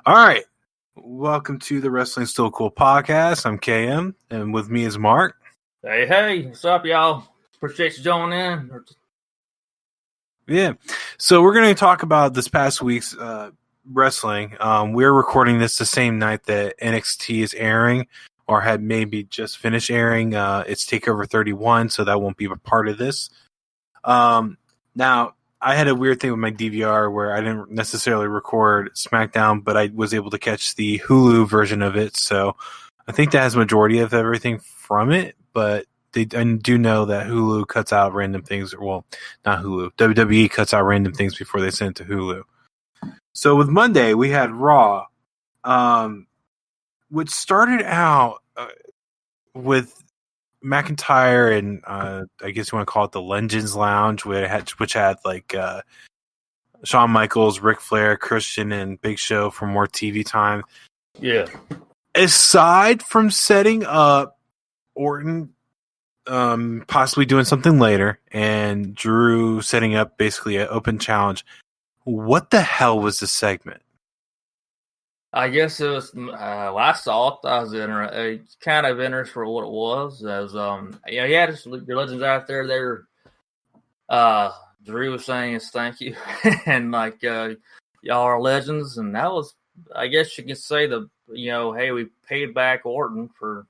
All right. Welcome to the Wrestling Still Cool podcast. I'm KM, and with me is Mark. Hey, what's up, y'all? Appreciate you joining in. Yeah. So we're going to talk about this past week's wrestling. We're recording this the same night that NXT is airing, or had maybe just finished airing. It's TakeOver 31, so that won't be a part of this. Now, I had a weird thing with my DVR where I didn't necessarily record SmackDown, but I was able to catch the Hulu version of it. So I think that has a majority of everything from it, but I do know that Hulu cuts out random things. Well, not Hulu. WWE cuts out random things before they send it to Hulu. So with Monday, we had Raw, which started out with McIntyre and I guess you want to call it the Legends Lounge, which had like Shawn Michaels, Ric Flair, Christian, and Big Show for more TV time. Yeah. Aside from setting up Orton possibly doing something later and Drew setting up basically an open challenge, what the hell was this segment? I guess it was. Well, I saw it. I was kind of interested for what it was. As just your legends out there. They're Drew was saying his thank you, and like y'all are legends, and that was. I guess you can say hey, we paid back Orton for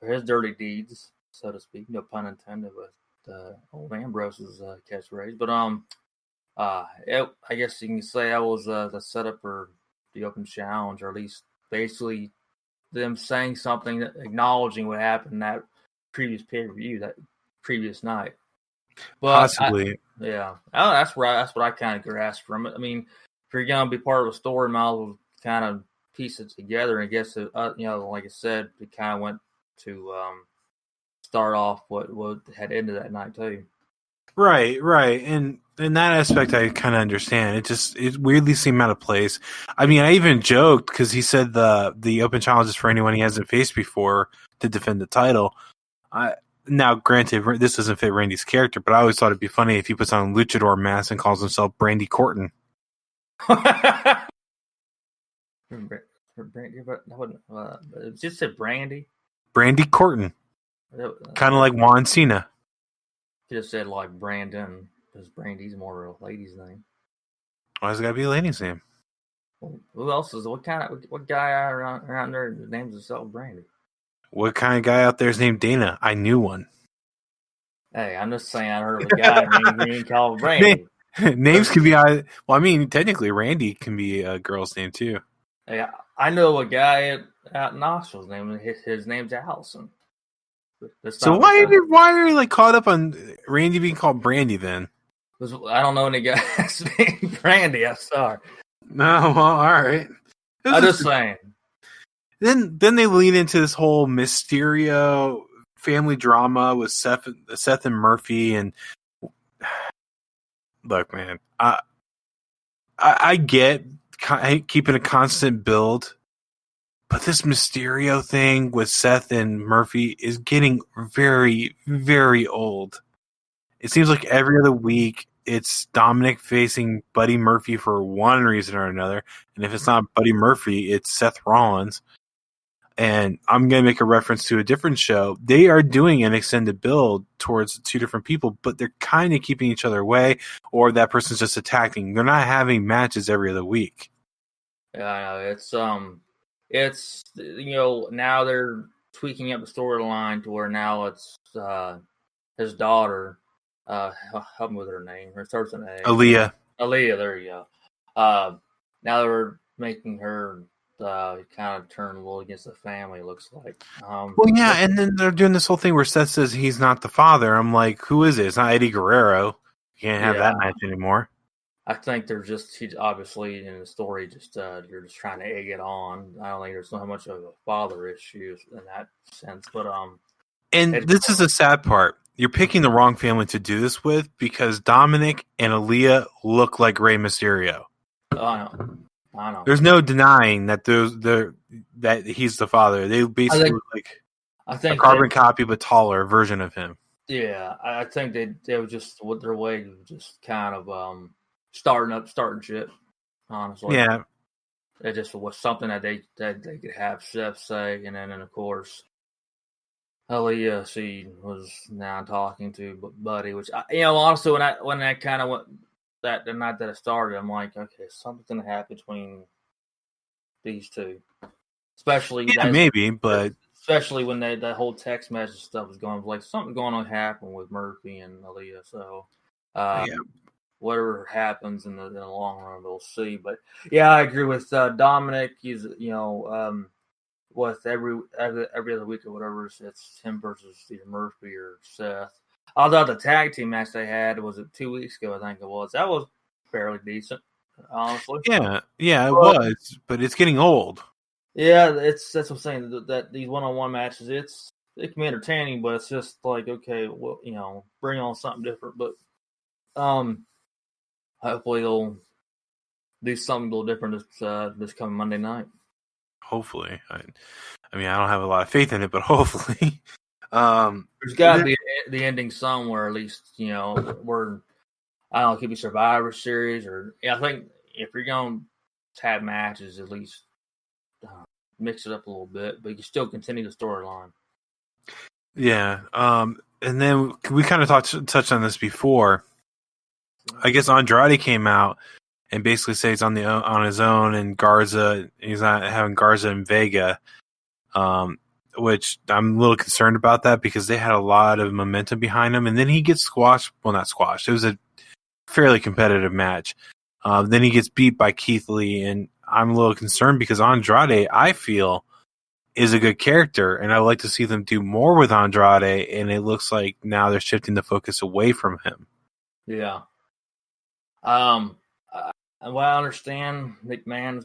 his dirty deeds, so to speak. No pun intended with old Ambrose's catchphrase, but I guess you can say that was the setup for the open challenge, or at least basically them saying something, acknowledging what happened that previous pay-per-view, that previous night. But Possibly. That's what I kind of grasped from it. I mean, if you're going to be part of a story, might as well kind of piece it together. And I guess, like I said, it kind of went to start off what had ended that night too. Right. And in that aspect, I kind of understand. It weirdly seemed out of place. I mean, I even joked because he said the open challenge is for anyone he hasn't faced before to defend the title. Now, granted, this doesn't fit Randy's character, but I always thought it'd be funny if he puts on a luchador mask and calls himself Brandy Corton. Just said Brandy. Brandy Corton. Kind of like Juan Cena. Just said like Brandon, because Brandy's more of a lady's name. Why does it gotta be a lady's name? Well, who else is what guy around there names himself Brandy? What kind of guy out there is named Dana? I knew one. Hey, I'm just saying I heard of a guy named called Brandy. Names can be well, I mean, technically Randy can be a girl's name too. Hey, I know a guy out in Knoxville's name. His name's Allison. So why are you like caught up on Randy being called Brandy then? I don't know any guys named Brandy. I'm sorry. No, well, all right. I'm just saying. Then they lean into this whole Mysterio family drama with Seth and Murphy, and look, man, I get keeping a constant build. But this Mysterio thing with Seth and Murphy is getting very, very old. It seems like every other week it's Dominic facing Buddy Murphy for one reason or another. And if it's not Buddy Murphy, it's Seth Rollins. And I'm going to make a reference to a different show. They are doing an extended build towards two different people, but they're kind of keeping each other away, or that person's just attacking. They're not having matches every other week. Yeah, I know. It's now they're tweaking up the storyline to where now it's his daughter. Help me with her name. Her starts with an A. Aaliyah. There you go. Now they're making her kind of turn a little against the family. It looks like. And then they're doing this whole thing where Seth says he's not the father. I'm like, who is it? It's not Eddie Guerrero. You can't have that match anymore. I think they're he's obviously in the story, you're just trying to egg it on. I don't think there's so much of a father issue in that sense, but this is the sad part. You're picking the wrong family to do this with because Dominic and Aaliyah look like Rey Mysterio. I know. There's no denying that that he's the father. They basically look like a carbon copy but taller version of him. Yeah, I think they were just with their way of just kind of starting shit, honestly. Yeah. it just was something that they could have Seth say, and then of course Aaliyah, she was now talking to Buddy, which honestly when that kind of went that the night that it started, I'm like, okay, something's gonna happen between these two, especially maybe, but especially when that whole text message stuff was going, like something going to happen with Murphy and Aaliyah. So, whatever happens in the long run, we'll see. But yeah, I agree with Dominic. He's with every other week or whatever, it's him versus Steve Murphy or Seth. Although the tag team match they had was it 2 weeks ago, I think it was. That was fairly decent, honestly. Yeah, it was, but it's getting old. Yeah, that's what I'm saying. That these one-on-one matches, it can be entertaining, but it's just like, okay, well, bring on something different. But hopefully they'll do something a little different this coming Monday night. Hopefully, I mean, I don't have a lot of faith in it, but hopefully, there's got to be the ending somewhere. At least we're I don't know, it could be Survivor Series I think if you're going to have matches, at least mix it up a little bit, but you can still continue the storyline. Yeah, and then we kind of touched on this before. I guess Andrade came out and basically said he's on his own, and he's not having Garza and Vega, which I'm a little concerned about that because they had a lot of momentum behind him, and then he gets squashed. Well, not squashed. It was a fairly competitive match. Then he gets beat by Keith Lee, and I'm a little concerned because Andrade, I feel, is a good character, and I'd like to see them do more with Andrade, and it looks like now they're shifting the focus away from him. Yeah. Well, I understand McMahon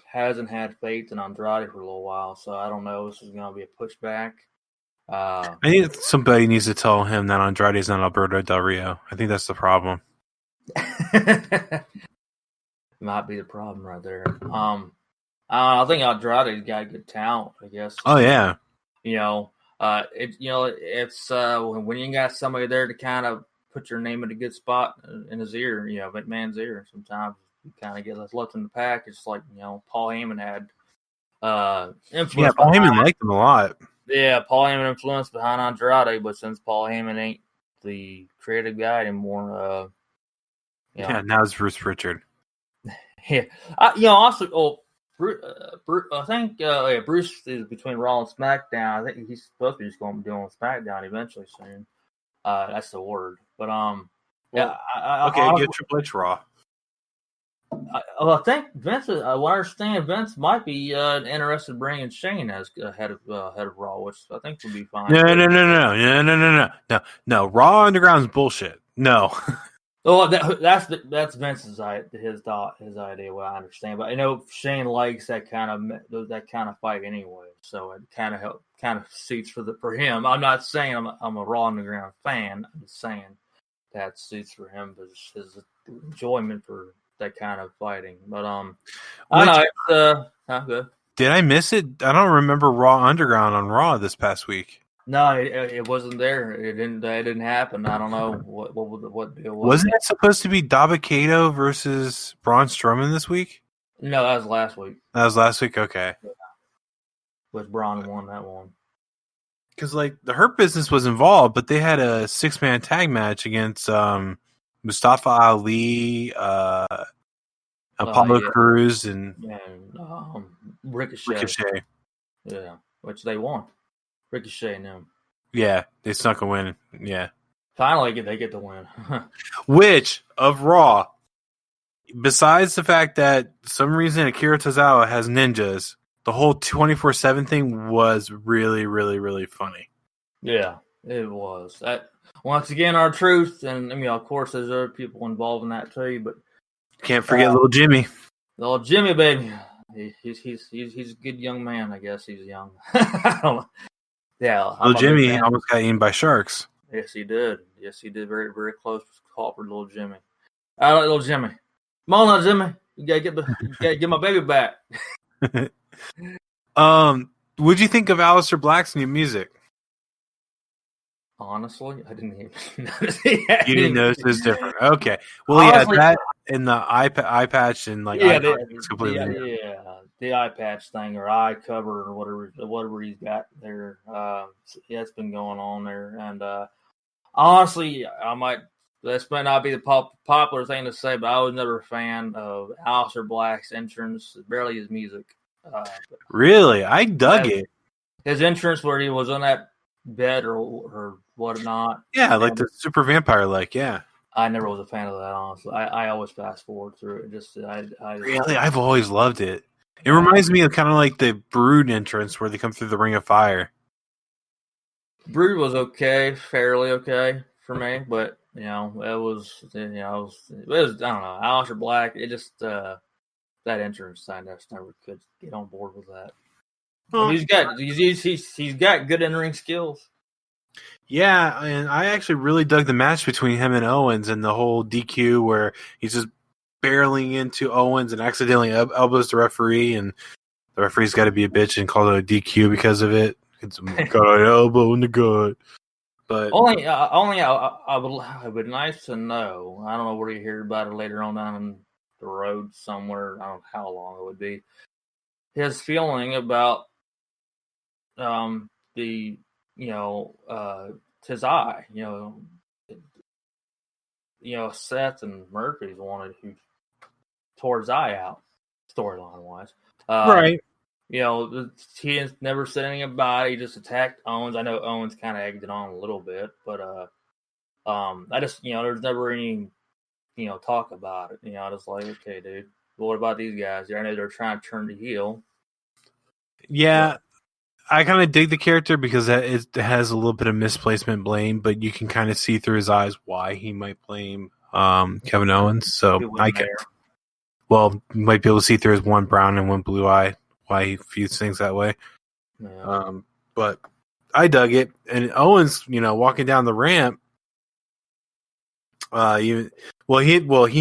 hasn't had faith in Andrade for a little while, so I don't know if this is going to be a pushback. I think somebody needs to tell him that Andrade is not Alberto Del Rio. I think that's the problem. Might be the problem right there. I think Andrade's got good talent, I guess. Oh yeah. It's when you got somebody there to kind of put your name in a good spot in his ear, McMahon's ear. Sometimes you kind of get left in the pack. It's like, Paul Heyman had influence. Yeah, Paul Heyman liked him a lot. Yeah, Paul Heyman influence behind Andrade, but since Paul Heyman ain't the creative guy anymore, now it's Bruce Pritchard. Yeah, also, I think Bruce is between Raw and SmackDown. I think he's supposed to be just going to be doing SmackDown eventually soon. That's the word. But get Triple H Raw. I think Vince. I understand Vince might be interested in bringing Shane as head of Raw, which I think would be fine. No. Raw Underground's bullshit. No. Well, that's Vince's his idea. What I understand, but I know Shane likes that kind of fight anyway, so it kind of suits for him. I'm not saying I'm a Raw Underground fan. I'm just saying that suits for him his enjoyment for that kind of fighting. But I don't know. Good. Did I miss it? I don't remember Raw Underground on Raw this past week. No, it wasn't there. It didn't happen. I don't know what deal was. Wasn't it supposed to be Dabba-Kato versus Braun Strowman this week? No, that was last week. That was last week. Okay. Yeah. Which Braun won that one. Because the Hurt Business was involved, but they had a 6-man tag match against Mustafa Ali, Apollo Crews, and Ricochet. Yeah, which they won. Ricochet and them. Yeah, they snuck a win. Yeah. Finally, they get the win. Which, of Raw, besides the fact that some reason Akira Tozawa has ninjas, the whole 24/7 thing was really, really, really funny. Yeah, it was. That once again, our truth, and of course, there's other people involved in that too. But can't forget little Jimmy. Little Jimmy, baby, he's a good young man. I guess he's young. I don't know. Yeah, little Jimmy almost got eaten by sharks. Yes, he did. Very, very close call for little Jimmy. I like little Jimmy. Come on now, Jimmy. You gotta get my baby back. What'd you think of Aleister Black's new music? Honestly, I didn't even notice. You didn't notice it was different. Okay. Well, honestly, in the eye patch and like Yeah, eye contact is completely new. the eye patch thing or eye cover or whatever he's got there. Yeah, it's been going on there, and honestly, this might not be the popular thing to say, but I was never a fan of Aleister Black's entrance, barely his music. Really, I dug it. His entrance where he was on that bed or whatnot. Yeah, like the super vampire, yeah. I never was a fan of that, honestly. I always fast forward through it. Really, I've always loved it. It reminds me of kind of like the Brood entrance where they come through the Ring of Fire. Brood was okay, fairly okay for me, but it was I don't know. Aleister Black, it just that entrance, I just never could get on board with that. Well, he's got good in-ring skills. Yeah, and I actually really dug the match between him and Owens and the whole DQ where he's just barreling into Owens and accidentally elbows the referee, and the referee's got to be a bitch and call it a DQ because of it. It's got an elbow in the gut. But I would nice to know. I don't know where you hear about it later on down the road somewhere. I don't know how long it would be. His feeling about his eye, Seth and Murphy's wanted who tore his eye out, storyline wise. Right. He never said anything about it. He just attacked Owens. I know Owens kind of egged it on a little bit, but I just, there's never any, talk about it. I was like, okay, dude, what about these guys? I know they're trying to turn the heel. Yeah. I kind of dig the character because it has a little bit of misplacement blame, but you can kind of see through his eyes why he might blame Kevin Owens. So you might be able to see through his one brown and one blue eye why he views things that way. Yeah. But I dug it, and Owens, walking down the ramp, he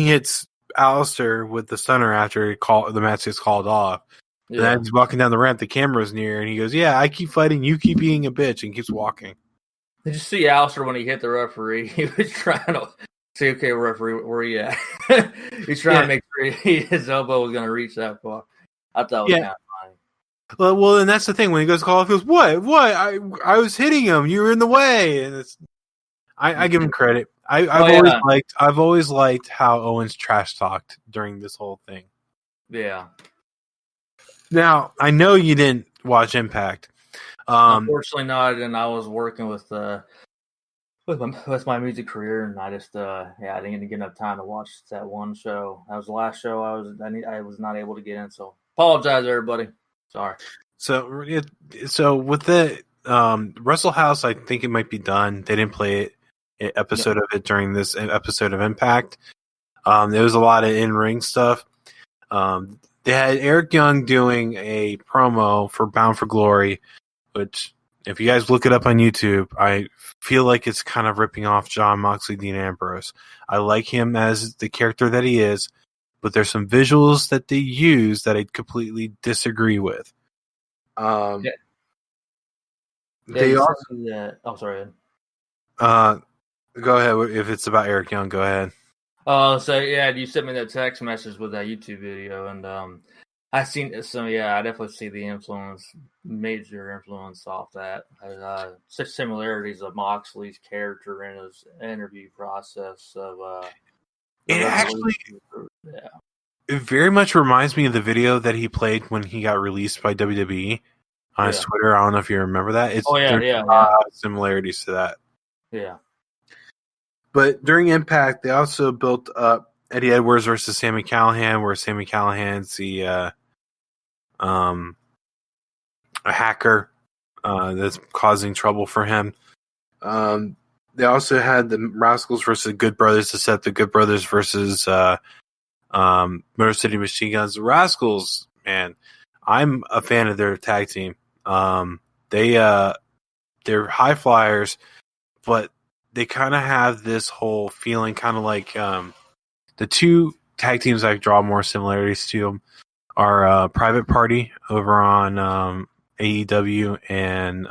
hits Aleister with the stunner after the match gets called off. Yeah. And as he's walking down the ramp, the camera's near, and he goes, "Yeah, I keep fighting, you keep being a bitch," and keeps walking. Did you see Aleister when he hit the referee? He was trying to say, "Okay, referee, where are you at?" He's trying to make sure his elbow was going to reach that far. I thought it was kind of funny. Well, and that's the thing. When he goes to call off, he goes, "What? I was hitting him. You were in the way." And I give him credit. I've always liked how Owens trash talked during this whole thing. Yeah. Now, I know you didn't watch Impact. Unfortunately not, and I was working with my music career, and I just I didn't get enough time to watch that one show. That was the last show I was not able to get in, so apologize everybody. Sorry. So with the Wrestle House, I think it might be done. They didn't play an episode of it during this episode of Impact. There was a lot of in-ring stuff. They had Eric Young doing a promo for Bound for Glory, which, if you guys look it up on YouTube, I feel like it's kind of ripping off Jon Moxley, Dean Ambrose. I like him as the character that he is, but there's some visuals that they use that I completely disagree with. They also. Oh, sorry. Go ahead. If it's about Eric Young, go ahead. You sent me that text message with that YouTube video, and I seen some. Yeah, I definitely see the major influence off that. Such similarities of Moxley's character and his interview process of. It very much reminds me of the video that he played when he got released by WWE on his Twitter. I don't know if you remember that. Similarities to that. Yeah. But during Impact, they also built up Eddie Edwards versus Sami Callihan, where Sami Callihan's a hacker that's causing trouble for him. They also had the Rascals versus the Good Brothers to set the Good Brothers versus Motor City Machine Guns. The Rascals, man, I'm a fan of their tag team. They're high flyers, but they kind of have this whole feeling, kind of like the two tag teams I draw more similarities to them are Private Party over on AEW and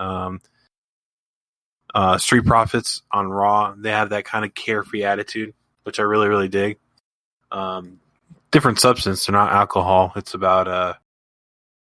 Street Profits on Raw. They have that kind of carefree attitude, which I really, really dig. different substance. They're not alcohol. It's about